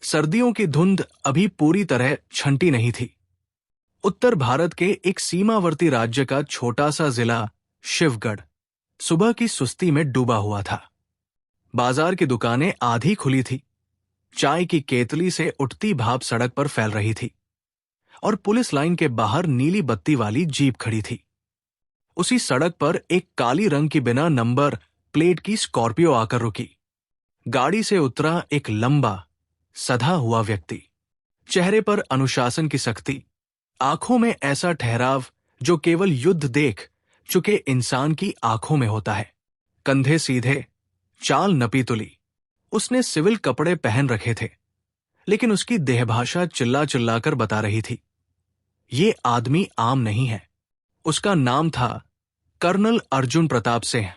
सर्दियों की धुंध अभी पूरी तरह छंटी नहीं थी। उत्तर भारत के एक सीमावर्ती राज्य का छोटा सा जिला शिवगढ़ सुबह की सुस्ती में डूबा हुआ था। बाजार की दुकानें आधी खुली थी, चाय की केतली से उठती भाप सड़क पर फैल रही थी और पुलिस लाइन के बाहर नीली बत्ती वाली जीप खड़ी थी। उसी सड़क पर एक काली रंग की बिना नंबर प्लेट की स्कॉर्पियो आकर रुकी। गाड़ी से उतरा एक लंबा सधा हुआ व्यक्ति, चेहरे पर अनुशासन की सख्ती, आंखों में ऐसा ठहराव जो केवल युद्ध देख चुके इंसान की आंखों में होता है। कंधे सीधे, चाल नपी तुली। उसने सिविल कपड़े पहन रखे थे, लेकिन उसकी देहभाषा चिल्ला चिल्लाकर बता रही थी, ये आदमी आम नहीं है। उसका नाम था कर्नल अर्जुन प्रताप सिंह,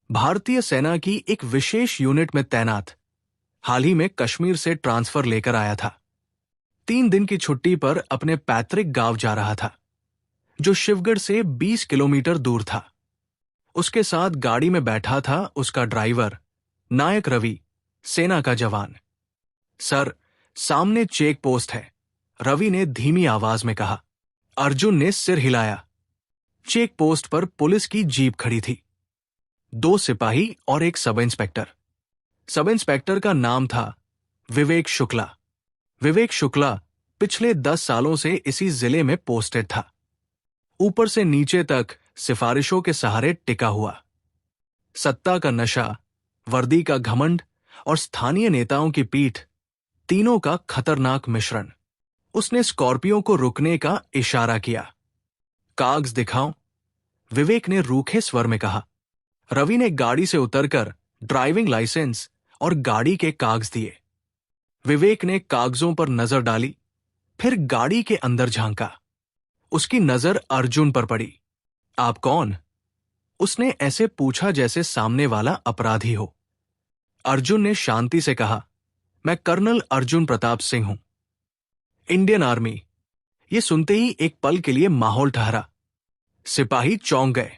भारतीय सेना की एक विशेष यूनिट में तैनात। हाल ही में कश्मीर से ट्रांसफर लेकर आया था। 3 दिन की छुट्टी पर अपने पैतृक गांव जा रहा था, जो शिवगढ़ से 20 किलोमीटर दूर था। उसके साथ गाड़ी में बैठा था उसका ड्राइवर नायक रवि, सेना का जवान। सर, सामने चेक पोस्ट है, रवि ने धीमी आवाज में कहा। अर्जुन ने सिर हिलाया। चेक पोस्ट पर पुलिस की जीप खड़ी थी, 2 सिपाही और एक सब इंस्पेक्टर। सब इंस्पेक्टर का नाम था विवेक शुक्ला। विवेक शुक्ला पिछले 10 सालों से इसी जिले में पोस्टेड था, ऊपर से नीचे तक सिफारिशों के सहारे टिका हुआ। सत्ता का नशा, वर्दी का घमंड और स्थानीय नेताओं की पीठ, तीनों का खतरनाक मिश्रण। उसने स्कॉर्पियो को रुकने का इशारा किया। कागज दिखाओ, विवेक ने रूखे स्वर में कहा। रवि ने गाड़ी से उतरकर ड्राइविंग लाइसेंस और गाड़ी के कागज दिए। विवेक ने कागजों पर नजर डाली, फिर गाड़ी के अंदर झांका। उसकी नजर अर्जुन पर पड़ी। आप कौन? उसने ऐसे पूछा जैसे सामने वाला अपराधी हो। अर्जुन ने शांति से कहा, मैं कर्नल अर्जुन प्रताप सिंह हूं, इंडियन आर्मी। ये सुनते ही एक पल के लिए माहौल ठहरा। सिपाही चौंक गए।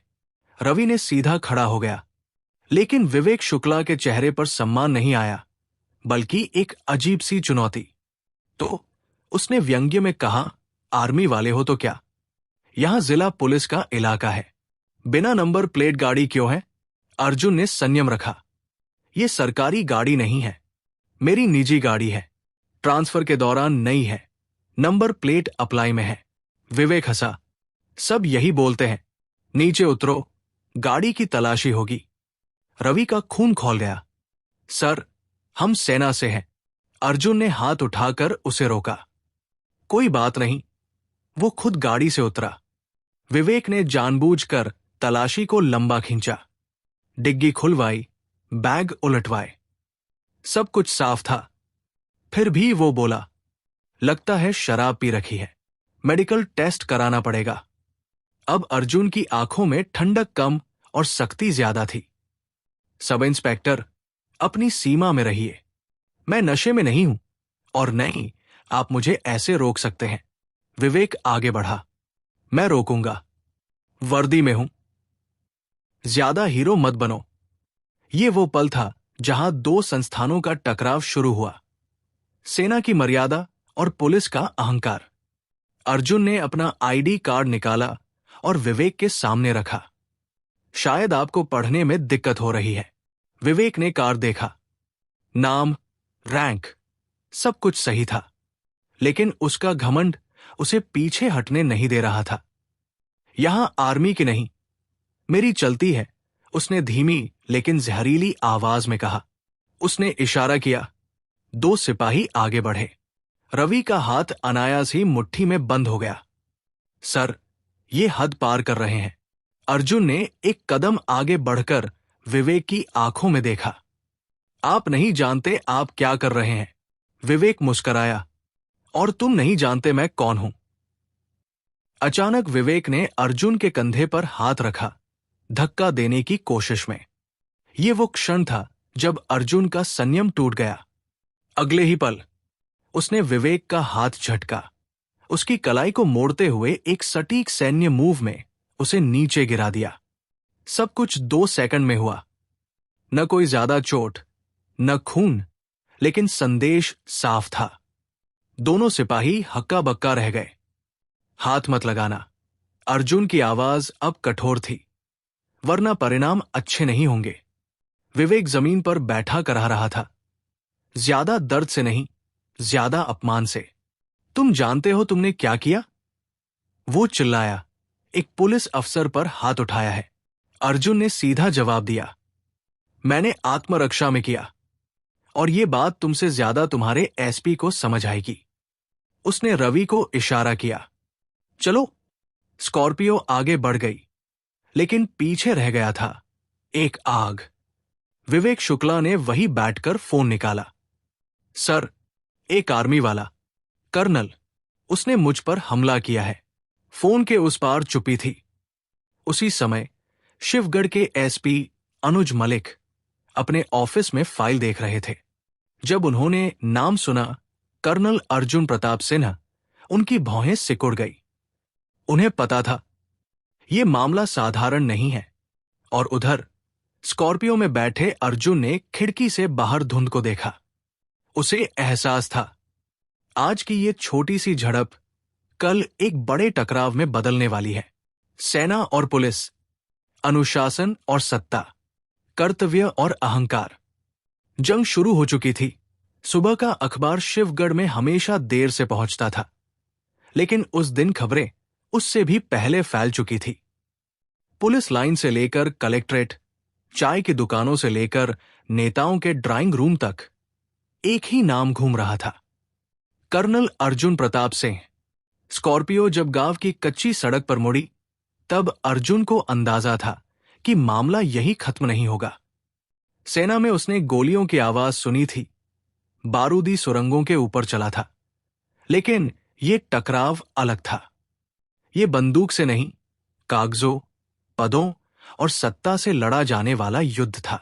रवि ने सीधा खड़ा हो गया, लेकिन विवेक शुक्ला के चेहरे पर सम्मान नहीं आया, बल्कि एक अजीब सी चुनौती। तो उसने व्यंग्य में कहा, आर्मी वाले हो तो क्या? यहां जिला पुलिस का इलाका है, बिना नंबर प्लेट गाड़ी क्यों है? अर्जुन ने संयम रखा। यह सरकारी गाड़ी नहीं है, मेरी निजी गाड़ी है। ट्रांसफर के दौरान नई है, नंबर प्लेट अप्लाई में है। विवेक हंसा। सब यही बोलते हैं, नीचे उतरो, गाड़ी की तलाशी होगी। रवि का खून खौल गया। सर, हम सेना से हैं। अर्जुन ने हाथ उठाकर उसे रोका। कोई बात नहीं। वो खुद गाड़ी से उतरा। विवेक ने जानबूझकर तलाशी को लंबा खींचा, डिग्गी खुलवाई, बैग उलटवाए। सब कुछ साफ था। फिर भी वो बोला, लगता है शराब पी रखी है, मेडिकल टेस्ट कराना पड़ेगा। अब अर्जुन की आंखों में ठंडक कम और सख्ती ज्यादा थी। सब इंस्पेक्टर, अपनी सीमा में रहिए। मैं नशे में नहीं हूं, और नहीं आप मुझे ऐसे रोक सकते हैं। विवेक आगे बढ़ा। मैं रोकूंगा, वर्दी में हूं। ज्यादा हीरो मत बनो। ये वो पल था जहां 2 संस्थानों का टकराव शुरू हुआ, सेना की मर्यादा और पुलिस का अहंकार। अर्जुन ने अपना आईडी कार्ड निकाला और विवेक के सामने रखा। शायद आपको पढ़ने में दिक्कत हो रही है। विवेक ने कार्ड देखा। नाम, रैंक, सब कुछ सही था, लेकिन उसका घमंड उसे पीछे हटने नहीं दे रहा था। यहां आर्मी की नहीं, मेरी चलती है, उसने धीमी लेकिन जहरीली आवाज में कहा। उसने इशारा किया। 2 सिपाही आगे बढ़े। रवि का हाथ अनायास ही मुट्ठी में बंद हो गया। सर, ये हद पार कर रहे हैं। अर्जुन ने एक कदम आगे बढ़कर विवेक की आंखों में देखा। आप नहीं जानते आप क्या कर रहे हैं। विवेक मुस्कराया। और तुम नहीं जानते मैं कौन हूं। अचानक विवेक ने अर्जुन के कंधे पर हाथ रखा, धक्का देने की कोशिश में। यह वो क्षण था जब अर्जुन का संयम टूट गया। अगले ही पल उसने विवेक का हाथ झटका। उसकी कलाई को मोड़ते हुए एक सटीक सैन्य मूव में उसे नीचे गिरा दिया। सब कुछ 2 सेकंड में हुआ। न कोई ज्यादा चोट, न खून, लेकिन संदेश साफ था। दोनों सिपाही हक्का बक्का रह गए। हाथ मत लगाना। अर्जुन की आवाज अब कठोर थी, वरना परिणाम अच्छे नहीं होंगे। विवेक जमीन पर बैठा करा रहा था, ज्यादा दर्द से नहीं, ज्यादा अपमान से। तुम जानते हो तुमने क्या किया? वो चिल्लाया। एक पुलिस अफसर पर हाथ उठाया है। अर्जुन ने सीधा जवाब दिया, मैंने आत्मरक्षा में किया, और ये बात तुमसे ज्यादा तुम्हारे एसपी को समझ आएगी। उसने रवि को इशारा किया। चलो। स्कॉर्पियो आगे बढ़ गई, लेकिन पीछे रह गया था एक आग। विवेक शुक्ला ने वही बैठकर फोन निकाला। सर, एक आर्मी वाला, कर्नल, उसने मुझ पर हमला किया है। फोन के उस पार चुप्पी थी। उसी समय शिवगढ़ के एसपी अनुज मलिक अपने ऑफिस में फाइल देख रहे थे। जब उन्होंने नाम सुना, कर्नल अर्जुन प्रताप सिन्हा, उनकी भौहें सिकुड़ गई। उन्हें पता था यह मामला साधारण नहीं है। और उधर स्कॉर्पियो में बैठे अर्जुन ने खिड़की से बाहर धुंध को देखा। उसे एहसास था आज की ये छोटी सी झड़प कल एक बड़े टकराव में बदलने वाली है। सेना और पुलिस, अनुशासन और सत्ता, कर्तव्य और अहंकार। जंग शुरू हो चुकी थी। सुबह का अखबार शिवगढ़ में हमेशा देर से पहुंचता था, लेकिन उस दिन खबरें उससे भी पहले फैल चुकी थी। पुलिस लाइन से लेकर कलेक्ट्रेट, चाय की दुकानों से लेकर नेताओं के ड्राइंग रूम तक एक ही नाम घूम रहा था, कर्नल अर्जुन प्रताप सिंह। स्कॉर्पियो जब गांव की कच्ची सड़क पर मुड़ी, तब अर्जुन को अंदाजा था कि मामला यही खत्म नहीं होगा। सेना में उसने गोलियों की आवाज सुनी थी, बारूदी सुरंगों के ऊपर चला था, लेकिन यह टकराव अलग था। ये बंदूक से नहीं, कागजों, पदों और सत्ता से लड़ा जाने वाला युद्ध था।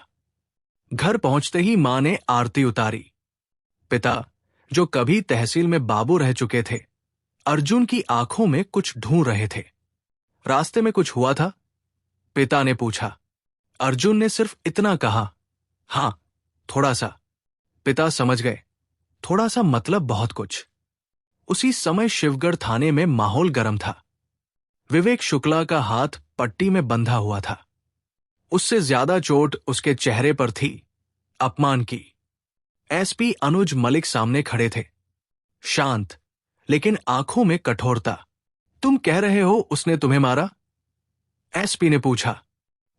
घर पहुंचते ही मां ने आरती उतारी। पिता, जो कभी तहसील में बाबू रह चुके थे, अर्जुन की आंखों में कुछ ढूंढ रहे थे। रास्ते में कुछ हुआ था? पिता ने पूछा। अर्जुन ने सिर्फ इतना कहा, हां, थोड़ा सा। पिता समझ गए, थोड़ा सा मतलब बहुत कुछ। उसी समय शिवगढ़ थाने में माहौल गर्म था। विवेक शुक्ला का हाथ पट्टी में बंधा हुआ था। उससे ज्यादा चोट उसके चेहरे पर थी, अपमान की। एसपी अनुज मलिक सामने खड़े थे, शांत, लेकिन आंखों में कठोरता। तुम कह रहे हो उसने तुम्हें मारा? एसपी ने पूछा।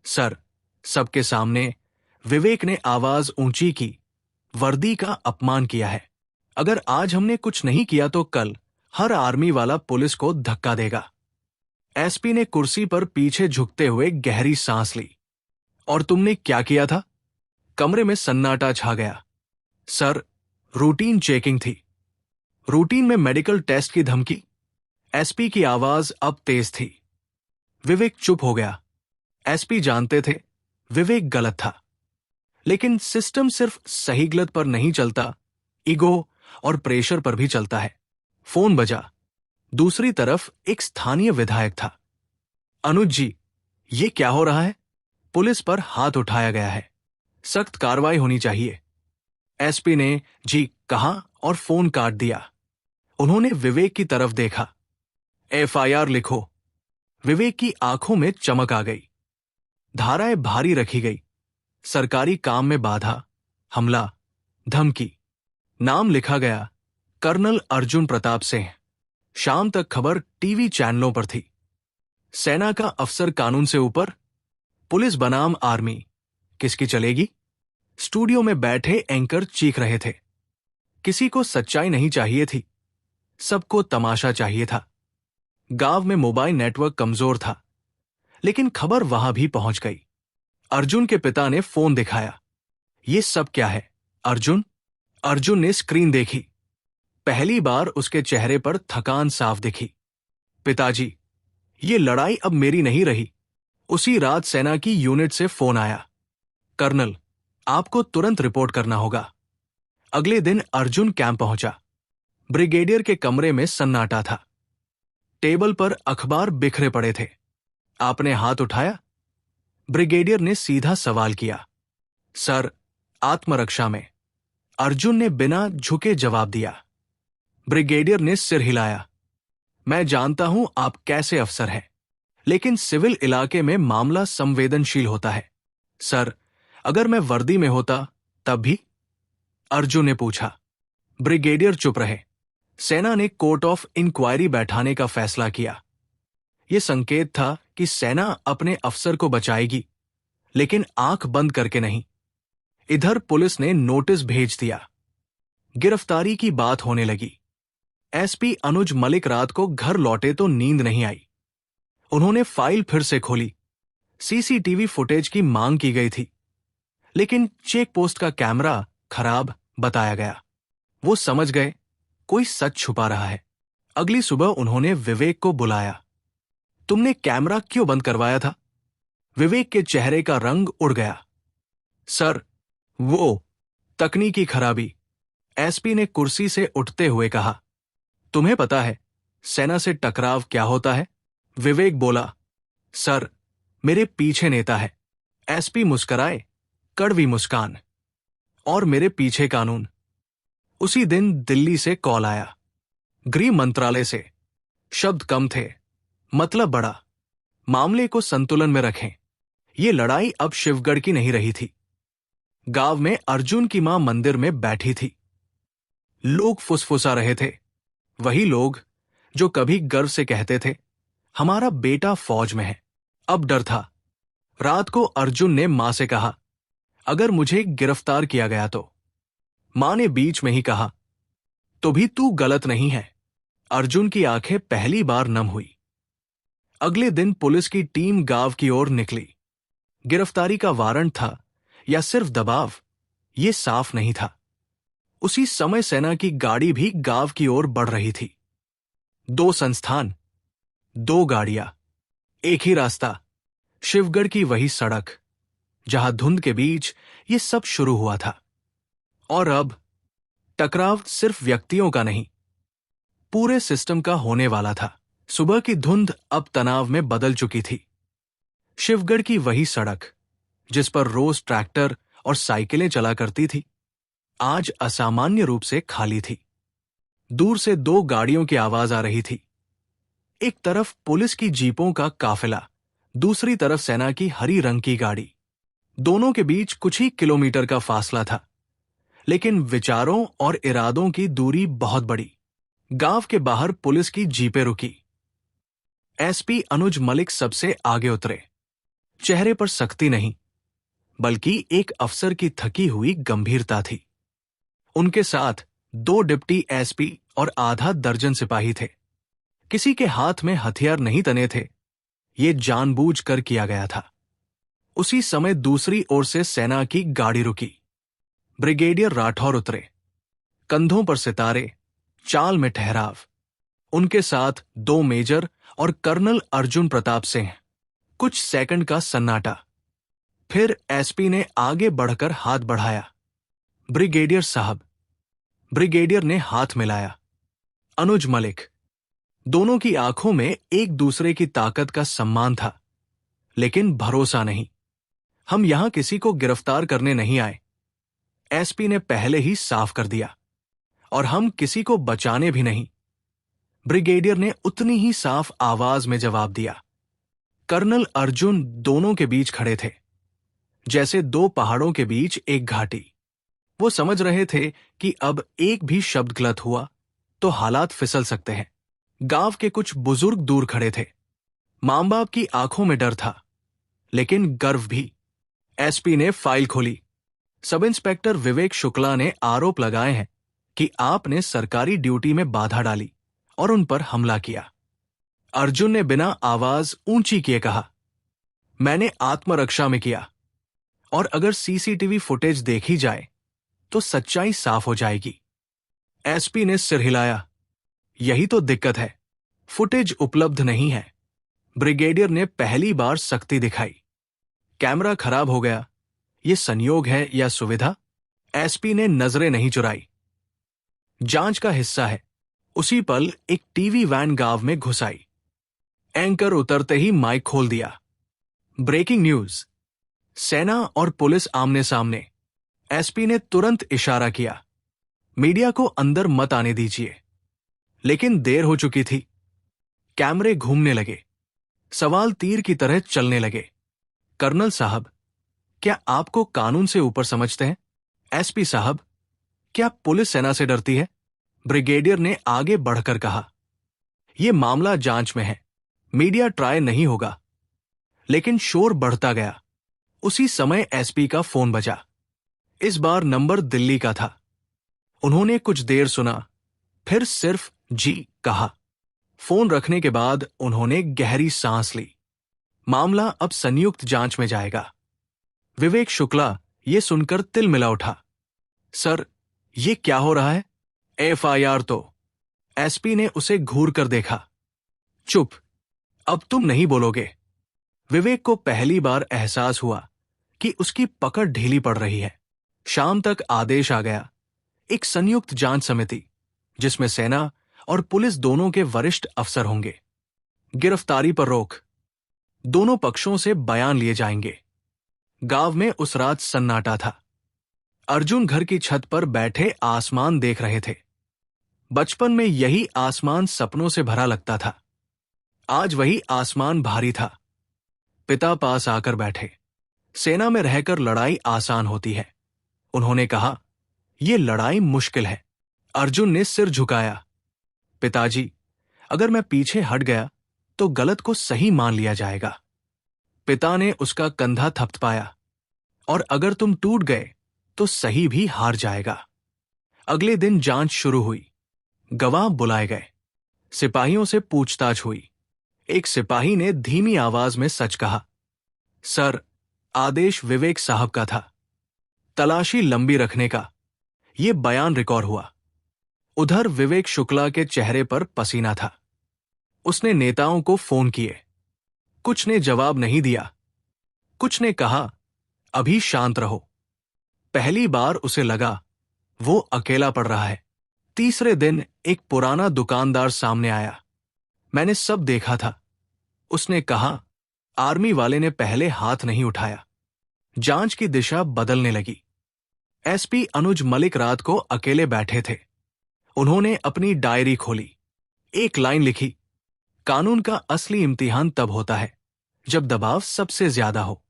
सर, सबके सामने, विवेक ने आवाज ऊंची की, वर्दी का अपमान किया है। अगर आज हमने कुछ नहीं किया तो कल हर आर्मी वाला पुलिस को धक्का देगा। एसपी ने कुर्सी पर पीछे झुकते हुए गहरी सांस ली। और तुमने क्या किया था? कमरे में सन्नाटा छा गया। सर, रूटीन चेकिंग थी। रूटीन में मेडिकल टेस्ट की धमकी? एसपी की आवाज अब तेज थी। विवेक चुप हो गया। एसपी जानते थे विवेक गलत था, लेकिन सिस्टम सिर्फ सही गलत पर नहीं चलता, ईगो और प्रेशर पर भी चलता है। फोन बजा। दूसरी तरफ एक स्थानीय विधायक था। अनुज जी, ये क्या हो रहा है? पुलिस पर हाथ उठाया गया है, सख्त कार्रवाई होनी चाहिए। एसपी ने जी कहा और फोन काट दिया। उन्होंने विवेक की तरफ देखा। एफआईआर लिखो। विवेक की आंखों में चमक आ गई। धाराएं भारी रखी गई। सरकारी काम में बाधा, हमला, धमकी। नाम लिखा गया, कर्नल अर्जुन प्रताप सिंह। शाम तक खबर टीवी चैनलों पर थी। सेना का अफसर कानून से ऊपर, पुलिस बनाम आर्मी, किसकी चलेगी? स्टूडियो में बैठे एंकर चीख रहे थे। किसी को सच्चाई नहीं चाहिए थी, सबको तमाशा चाहिए था। गांव में मोबाइल नेटवर्क कमजोर था, लेकिन खबर वहां भी पहुंच गई। अर्जुन के पिता ने फोन दिखाया। ये सब क्या है, अर्जुन? अर्जुन ने स्क्रीन देखी। पहली बार उसके चेहरे पर थकान साफ दिखी। पिताजी, ये लड़ाई अब मेरी नहीं रही। उसी रात सेना की यूनिट से फोन आया। कर्नल, आपको तुरंत रिपोर्ट करना होगा। अगले दिन अर्जुन कैंप पहुंचा। ब्रिगेडियर के कमरे में सन्नाटा था। टेबल पर अखबार बिखरे पड़े थे। आपने हाथ उठाया? ब्रिगेडियर ने सीधा सवाल किया। सर, आत्मरक्षा में। अर्जुन ने बिना झुके जवाब दिया। ब्रिगेडियर ने सिर हिलाया। मैं जानता हूं आप कैसे अफसर हैं, लेकिन सिविल इलाके में मामला संवेदनशील होता है। सर, अगर मैं वर्दी में होता तब भी? अर्जुन ने पूछा। ब्रिगेडियर चुप रहे। सेना ने कोर्ट ऑफ इंक्वायरी बैठाने का फैसला किया। यह संकेत था कि सेना अपने अफसर को बचाएगी, लेकिन आंख बंद करके नहीं। इधर पुलिस ने नोटिस भेज दिया। गिरफ्तारी की बात होने लगी। एसपी अनुज मलिक रात को घर लौटे तो नींद नहीं आई। उन्होंने फाइल फिर से खोली। सीसीटीवी फुटेज की मांग की गई थी, लेकिन चेक पोस्ट का कैमरा खराब बताया गया। वो समझ गए कोई सच छुपा रहा है। अगली सुबह उन्होंने विवेक को बुलाया। तुमने कैमरा क्यों बंद करवाया था? विवेक के चेहरे का रंग उड़ गया। सर, वो तकनीकी खराबी, एसपी ने कुर्सी से उठते हुए कहा। तुम्हें पता है सेना से टकराव क्या होता है? विवेक बोला। सर, मेरे पीछे नेता है। एसपी मुस्कराए, कड़वी मुस्कान। और मेरे पीछे कानून। उसी दिन दिल्ली से कॉल आया, गृह मंत्रालय से। शब्द कम थे, मतलब बड़ा। मामले को संतुलन में रखें। ये लड़ाई अब शिवगढ़ की नहीं रही थी। गांव में अर्जुन की मां मंदिर में बैठी थी। लोग फुसफुसा रहे थे, वही लोग जो कभी गर्व से कहते थे हमारा बेटा फौज में है। अब डर था। रात को अर्जुन ने मां से कहा, अगर मुझे गिरफ्तार किया गया तो? मां ने बीच में ही कहा, तो भी तू गलत नहीं है। अर्जुन की आंखें पहली बार नम हुई। अगले दिन पुलिस की टीम गांव की ओर निकली। गिरफ्तारी का वारंट था या सिर्फ दबाव, ये साफ नहीं था। उसी समय सेना की गाड़ी भी गांव की ओर बढ़ रही थी। 2 संस्थान, 2 गाड़ियां, एक ही रास्ता, शिवगढ़ की वही सड़क जहां धुंध के बीच ये सब शुरू हुआ था। और अब टकराव सिर्फ व्यक्तियों का नहीं, पूरे सिस्टम का होने वाला था। सुबह की धुंध अब तनाव में बदल चुकी थी। शिवगढ़ की वही सड़क जिस पर रोज ट्रैक्टर और साइकिलें चला करती थी, आज असामान्य रूप से खाली थी। दूर से 2 गाड़ियों की आवाज आ रही थी। एक तरफ पुलिस की जीपों का काफिला, दूसरी तरफ सेना की हरी रंग की गाड़ी। दोनों के बीच कुछ ही किलोमीटर का फासला था, लेकिन विचारों और इरादों की दूरी बहुत बड़ी। गांव के बाहर पुलिस की जीपें रुकी। एसपी अनुज मलिक सबसे आगे उतरे। चेहरे पर सख्ती नहीं, बल्कि एक अफसर की थकी हुई गंभीरता थी। उनके साथ 2 डिप्टी एसपी और आधा दर्जन सिपाही थे। किसी के हाथ में हथियार नहीं तने थे, ये जानबूझकर किया गया था। उसी समय दूसरी ओर से सेना की गाड़ी रुकी। ब्रिगेडियर राठौर उतरे। कंधों पर सितारे, चाल में ठहराव। उनके साथ 2 मेजर और कर्नल अर्जुन प्रताप सिंह। कुछ सेकंड का सन्नाटा, फिर एसपी ने आगे बढ़कर हाथ बढ़ाया। ब्रिगेडियर साहब। ब्रिगेडियर ने हाथ मिलाया। अनुज मलिक। दोनों की आंखों में एक दूसरे की ताकत का सम्मान था, लेकिन भरोसा नहीं। हम यहां किसी को गिरफ्तार करने नहीं आए, एसपी ने पहले ही साफ कर दिया। और हम किसी को बचाने भी नहीं, ब्रिगेडियर ने उतनी ही साफ आवाज में जवाब दिया। कर्नल अर्जुन दोनों के बीच खड़े थे, जैसे 2 पहाड़ों के बीच एक घाटी। वो समझ रहे थे कि अब एक भी शब्द गलत हुआ तो हालात फिसल सकते हैं। गांव के कुछ बुजुर्ग दूर खड़े थे। मां बाप की आंखों में डर था, लेकिन गर्व भी। एसपी ने फाइल खोली। सब इंस्पेक्टर विवेक शुक्ला ने आरोप लगाए हैं कि आपने सरकारी ड्यूटी में बाधा डाली और उन पर हमला किया। अर्जुन ने बिना आवाज ऊंची किए कहा, मैंने आत्मरक्षा में किया, और अगर सीसीटीवी फुटेज देखी जाए तो सच्चाई साफ हो जाएगी। एसपी ने सिर हिलाया। यही तो दिक्कत है, फुटेज उपलब्ध नहीं है। ब्रिगेडियर ने पहली बार सख्ती दिखाई। कैमरा खराब हो गया, यह संयोग है या सुविधा? एसपी ने नजरें नहीं चुराई। जांच का हिस्सा है। उसी पल एक टीवी वैन गांव में घुस आई। एंकर उतरते ही माइक खोल दिया। Breaking news. सेना और पुलिस आमने सामने। एसपी ने तुरंत इशारा किया, मीडिया को अंदर मत आने दीजिए। लेकिन देर हो चुकी थी। कैमरे घूमने लगे, सवाल तीर की तरह चलने लगे। कर्नल साहब, क्या आपको कानून से ऊपर समझते हैं? एसपी साहब, क्या पुलिस सेना से डरती है? ब्रिगेडियर ने आगे बढ़कर कहा। यह मामला जांच में है, मीडिया ट्राई नहीं होगा। लेकिन शोर बढ़ता गया। उसी समय एसपी का फोन बजा। इस बार नंबर दिल्ली का था। उन्होंने कुछ देर सुना, फिर सिर्फ जी कहा। फोन रखने के बाद उन्होंने गहरी सांस ली। मामला अब संयुक्त जांच में जाएगा। विवेक शुक्ला ये सुनकर तिलमिला उठा। सर, ये क्या हो रहा है? एफआईआर तो। एसपी ने उसे घूर कर देखा। चुप, अब तुम नहीं बोलोगे। विवेक को पहली बार एहसास हुआ कि उसकी पकड़ ढीली पड़ रही है। शाम तक आदेश आ गया, एक संयुक्त जांच समिति जिसमें सेना और पुलिस दोनों के वरिष्ठ अफसर होंगे। गिरफ्तारी पर रोक, दोनों पक्षों से बयान लिए जाएंगे। गांव में उस रात सन्नाटा था। अर्जुन घर की छत पर बैठे आसमान देख रहे थे। बचपन में यही आसमान सपनों से भरा लगता था। आज वही आसमान भारी था। पिता पास आकर बैठे। सेना में रहकर लड़ाई आसान होती है, उन्होंने कहा। यह लड़ाई मुश्किल है। अर्जुन ने सिर झुकाया। पिताजी, अगर मैं पीछे हट गया तो गलत को सही मान लिया जाएगा। पिता ने उसका कंधा थपथपाया। और अगर तुम टूट गए तो सही भी हार जाएगा। अगले दिन जांच शुरू हुई। गवाह बुलाए गए। सिपाहियों से पूछताछ हुई। एक सिपाही ने धीमी आवाज में सच कहा। सर, आदेश विवेक साहब का था, तलाशी लंबी रखने का। यह बयान रिकॉर्ड हुआ। उधर विवेक शुक्ला के चेहरे पर पसीना था। उसने नेताओं को फोन किए। कुछ ने जवाब नहीं दिया। कुछ ने कहा, अभी शांत रहो। पहली बार उसे लगा वो अकेला पड़ रहा है। तीसरे दिन एक पुराना दुकानदार सामने आया। मैंने सब देखा था, उसने कहा। आर्मी वाले ने पहले हाथ नहीं उठाया। जांच की दिशा बदलने लगी। एसपी अनुज मलिक रात को अकेले बैठे थे। उन्होंने अपनी डायरी खोली। एक लाइन लिखी। कानून का असली इम्तिहान तब होता है जब दबाव सबसे ज्यादा हो।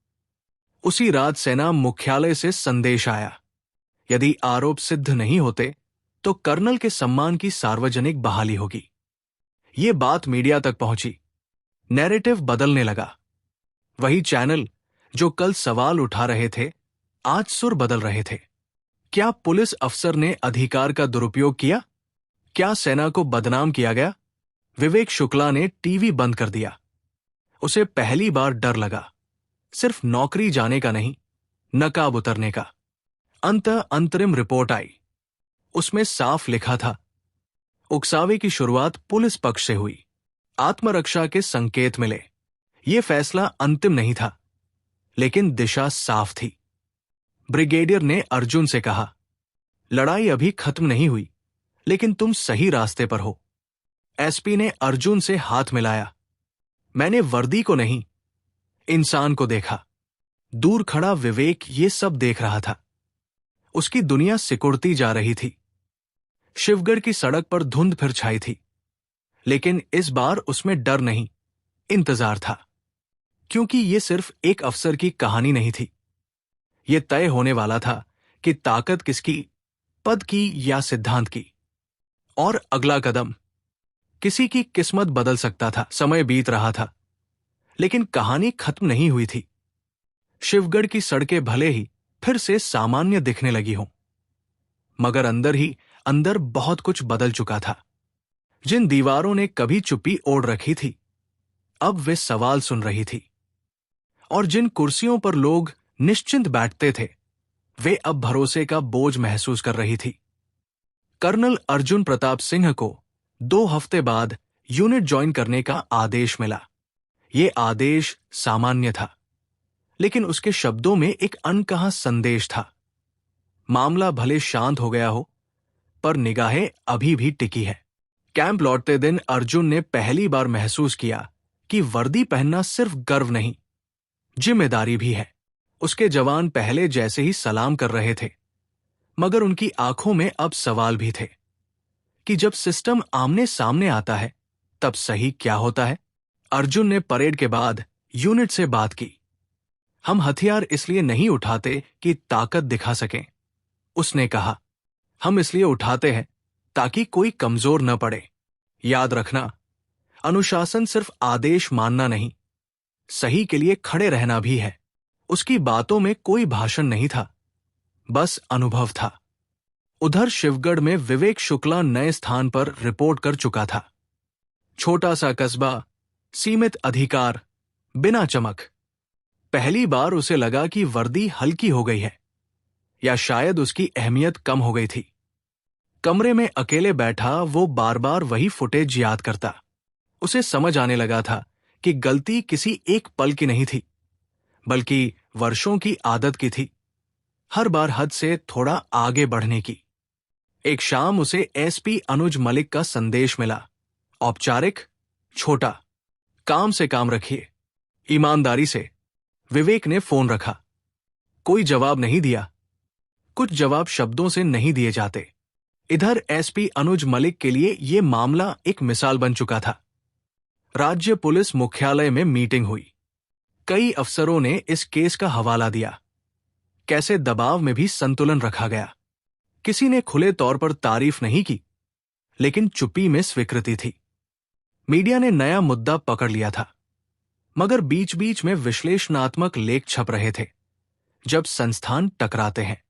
उसी रात सेना मुख्यालय से संदेश आया। यदि आरोप सिद्ध नहीं होते तो कर्नल के सम्मान की सार्वजनिक बहाली होगी। ये बात मीडिया तक पहुंची। नैरेटिव बदलने लगा। वही चैनल जो कल सवाल उठा रहे थे, आज सुर बदल रहे थे। क्या पुलिस अफसर ने अधिकार का दुरुपयोग किया? क्या सेना को बदनाम किया गया? विवेक शुक्ला ने टीवी बंद कर दिया। उसे पहली बार डर लगा, सिर्फ नौकरी जाने का नहीं, नकाब उतरने का। अंतरिम रिपोर्ट आई। उसमें साफ लिखा था, उकसावे की शुरुआत पुलिस पक्ष से हुई। आत्मरक्षा के संकेत मिले। यह फैसला अंतिम नहीं था, लेकिन दिशा साफ थी। ब्रिगेडियर ने अर्जुन से कहा, लड़ाई अभी खत्म नहीं हुई, लेकिन तुम सही रास्ते पर हो। एसपी ने अर्जुन से हाथ मिलाया। मैंने वर्दी को नहीं, इंसान को देखा। दूर खड़ा विवेक ये सब देख रहा था। उसकी दुनिया सिकुड़ती जा रही थी। शिवगढ़ की सड़क पर धुंध फिर छाई थी, लेकिन इस बार उसमें डर नहीं, इंतजार था। क्योंकि यह सिर्फ एक अफसर की कहानी नहीं थी। यह तय होने वाला था कि ताकत किसकी, पद की या सिद्धांत की। और अगला कदम, किसी की किस्मत बदल सकता था। समय बीत रहा था, लेकिन कहानी खत्म नहीं हुई थी। शिवगढ़ की सड़कें भले ही फिर से सामान्य दिखने लगी हों, मगर अंदर ही अंदर बहुत कुछ बदल चुका था। जिन दीवारों ने कभी चुप्पी ओढ़ रखी थी, अब वे सवाल सुन रही थी। और जिन कुर्सियों पर लोग निश्चिंत बैठते थे, वे अब भरोसे का बोझ महसूस कर रही थी। कर्नल अर्जुन प्रताप सिंह को 2 हफ्ते बाद यूनिट ज्वाइन करने का आदेश मिला। यह आदेश सामान्य था, लेकिन उसके शब्दों में एक अनकहा संदेश था। मामला भले शांत हो गया हो, पर निगाहें अभी भी टिकी है। कैंप लौटते दिन अर्जुन ने पहली बार महसूस किया कि वर्दी पहनना सिर्फ गर्व नहीं, जिम्मेदारी भी है। उसके जवान पहले जैसे ही सलाम कर रहे थे, मगर उनकी आंखों में अब सवाल भी थे कि जब सिस्टम आमने सामने आता है तब सही क्या होता है। अर्जुन ने परेड के बाद यूनिट से बात की। हम हथियार इसलिए नहीं उठाते कि ताकत दिखा सकें, उसने कहा। हम इसलिए उठाते हैं ताकि कोई कमजोर न पड़े। याद रखना, अनुशासन सिर्फ आदेश मानना नहीं, सही के लिए खड़े रहना भी है। उसकी बातों में कोई भाषण नहीं था, बस अनुभव था। उधर शिवगढ़ में विवेक शुक्ला नए स्थान पर रिपोर्ट कर चुका था। छोटा सा कस्बा, सीमित अधिकार, बिना चमक। पहली बार उसे लगा कि वर्दी हल्की हो गई है, या शायद उसकी अहमियत कम हो गई थी। कमरे में अकेले बैठा वो बार बार वही फुटेज याद करता। उसे समझ आने लगा था कि गलती किसी एक पल की नहीं थी, बल्कि वर्षों की आदत की थी, हर बार हद से थोड़ा आगे बढ़ने की। एक शाम उसे एसपी अनुज मलिक का संदेश मिला। औपचारिक, छोटा, काम से काम रखिए, ईमानदारी से। विवेक ने फोन रखा। कोई जवाब नहीं दिया। कुछ जवाब शब्दों से नहीं दिए जाते। इधर एसपी अनुज मलिक के लिए यह मामला एक मिसाल बन चुका था। राज्य पुलिस मुख्यालय में मीटिंग हुई। कई अफसरों ने इस केस का हवाला दिया। कैसे दबाव में भी संतुलन रखा गया। किसी ने खुले तौर पर तारीफ नहीं की, लेकिन चुप्पी में स्वीकृति थी। मीडिया ने नया मुद्दा पकड़ लिया था, मगर बीच बीच में विश्लेषणात्मक लेख छप रहे थे। जब संस्थान टकराते हैं,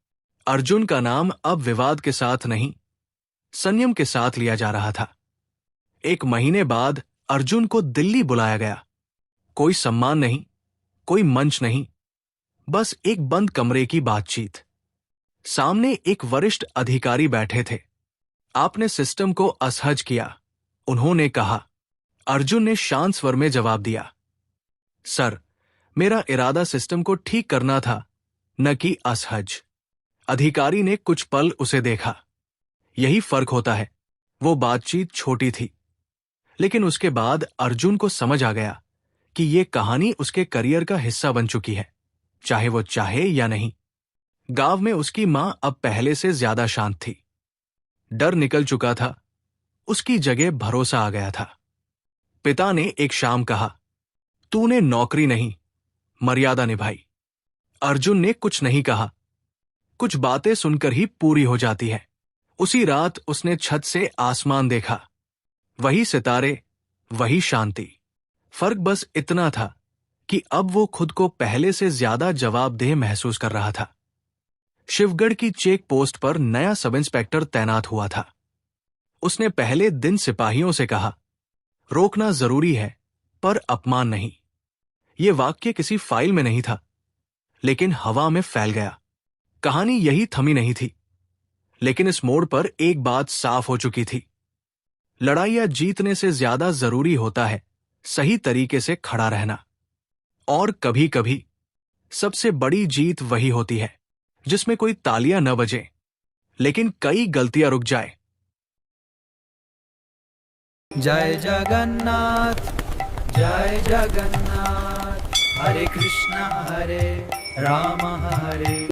अर्जुन का नाम अब विवाद के साथ नहीं, संयम के साथ लिया जा रहा था। 1 महीने बाद अर्जुन को दिल्ली बुलाया गया। कोई सम्मान नहीं, कोई मंच नहीं, बस एक बंद कमरे की बातचीत। सामने एक वरिष्ठ अधिकारी बैठे थे। आपने सिस्टम को असहज किया, उन्होंने कहा। अर्जुन ने शांत स्वर में जवाब दिया, सर, मेरा इरादा सिस्टम को ठीक करना था, न कि असहज। अधिकारी ने कुछ पल उसे देखा। यही फर्क होता है। वो बातचीत छोटी थी, लेकिन उसके बाद अर्जुन को समझ आ गया कि ये कहानी उसके करियर का हिस्सा बन चुकी है, चाहे वो चाहे या नहीं। गांव में उसकी मां अब पहले से ज्यादा शांत थी। डर निकल चुका था, उसकी जगह भरोसा आ गया था। पिता ने एक शाम कहा, तूने नौकरी नहीं, मर्यादा निभाई। अर्जुन ने कुछ नहीं कहा। कुछ बातें सुनकर ही पूरी हो जाती है। उसी रात उसने छत से आसमान देखा। वही सितारे, वही शांति। फर्क बस इतना था कि अब वो खुद को पहले से ज्यादा जवाबदेह महसूस कर रहा था। शिवगढ़ की चेक पोस्ट पर नया सब इंस्पेक्टर तैनात हुआ था। उसने पहले दिन सिपाहियों से कहा, रोकना जरूरी है, पर अपमान नहीं। ये वाक्य किसी फाइल में नहीं था, लेकिन हवा में फैल गया। कहानी यही थमी नहीं थी, लेकिन इस मोड़ पर एक बात साफ हो चुकी थी। लड़ाइयां जीतने से ज्यादा जरूरी होता है सही तरीके से खड़ा रहना। और कभी कभी सबसे बड़ी जीत वही होती है जिसमें कोई तालियां न बजे, लेकिन कई गलतियां रुक जाए। जय जगन्नाथ, जय जगन्नाथ। हरे कृष्णा हरे राम हरे